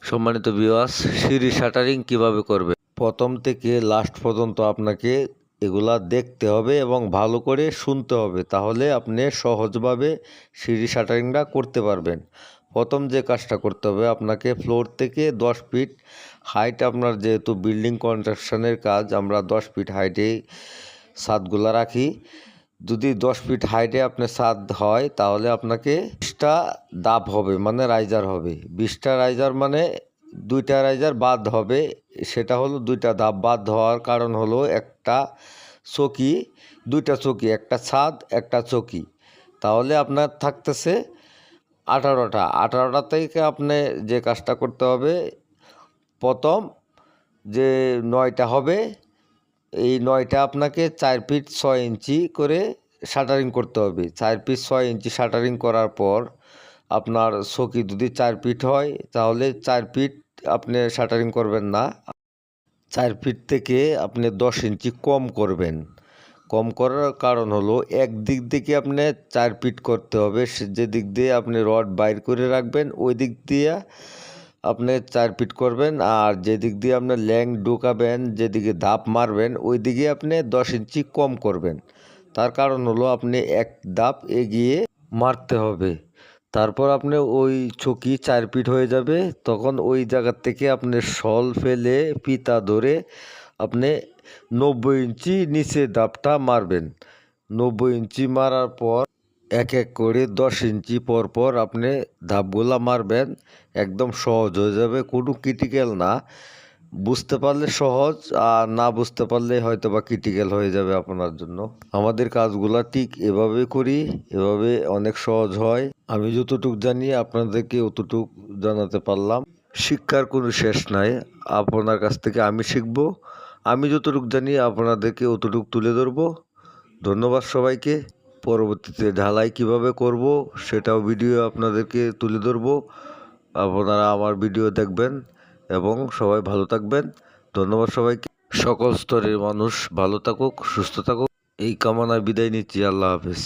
সম্মানিত ভিউয়ার্স, সিঁড়ি শাটারিং কিভাবে করবে প্রথম থেকে লাস্ট পর্যন্ত আপনাকে এগুলা দেখতে হবে এবং ভালো করে শুনতে হবে, তাহলে আপনি সহজভাবে সিঁড়ি শাটারিংটা করতে পারবেন। প্রথম যে কাজটা করতে হবে, আপনাকে ফ্লোর থেকে 10 ফিট হাইট, আপনার যেহেতু বিল্ডিং কনস্ট্রাকশনের কাজ, আমরা 10 ফিট হাইটেই ছাদগুলা রাখি। যদি 10 ফিট হাইটে আপনার ছাদ হয়, তাহলে আপনাকে 20টা ধাপ হবে, মানে রাইজার হবে। 20টা রাইজার মানে 2টা রাইজার বাদ হবে। সেটা হলো 2টা ধাপ বাদ হওয়ার কারণ হলো একটা চকি, 2টা চকি, একটা ছাদ একটা চকি, তাহলে আপনার থাকতেছে 18টা থেকে আপনি যে কাজটা করতে হবে, প্রথম যে 9টা হবে, এই 9টা আপনাকে 4 ফিট 6 ইঞ্চি করে শাটারিং করতে হবে। 4 ফিট 6 ইঞ্চি শাটারিং করার পর আপনার চকি যদি 4 ফিট হয়, তাহলে 4 ফিট আপনি শাটারিং করবেন না, 4 ফিট থেকে আপনি 10 ইঞ্চি কম করবেন। কম করার কারণ হলো, এক দিক থেকে আপনি 4 ফিট করতে হবে, যে দিক দিয়ে আপনি রড বাইর করে রাখবেন ওই দিক দিয়ে আপনি 4 ফিট করবেন, আর যে দিক দিয়ে আপনি ল্যাং ঢুকাবেন, যেদিকে ধাপ মারবেন ওই দিকে আপনি 10 ইঞ্চি কম করবেন। তার কারণ হলো, আপনি এক ধাপ এগিয়ে মারতে হবে। তারপর আপনি ওই চকি 4 ফিট হয়ে যাবে, তখন ওই জায়গার থেকে আপনি শল ফেলে ফিতা ধরে আপনি 90 ইঞ্চি নিচে ধাপটা মারবেন। 90 ইঞ্চি মারার পর এক এক করে 10 ইঞ্চি পর পর আপনি ধাপগুলা মারবেন। একদম সহজ হয়ে যাবে, কোনো ক্রিটিক্যাল না। বুঝতে পারলে সহজ, আর না বুঝতে পারলে হয়তো বা ক্রিটিক্যাল হয়ে যাবে আপনার জন্য। আমাদের কাজগুলা ঠিক এভাবে করি, এভাবে অনেক সহজ হয়। আমি যতটুকু জানি আপনাদেরকে অতটুকু জানাতে পারলাম। শিক্ষার কোনো শেষ নাই, আপনার কাছ থেকে আমি শিখব। আমি যতটুকু জানি আপনাদেরকে অতটুকু তুলে ধরবো। ধন্যবাদ সবাইকে। পরবর্তীতে ঢালাই কিভাবে করব সেটাও ভিডিও আপনাদেরকে তুলে ধরবো। আপনারা আমার ভিডিও দেখবেন এবং সবাই ভালো থাকবেন। ধন্যবাদ সবাইকে। সকল স্তরের মানুষ ভালো থাকুক, সুস্থ থাকুক, এই কামনায় বিদায় নিচ্ছি। আল্লাহ হাফেজ।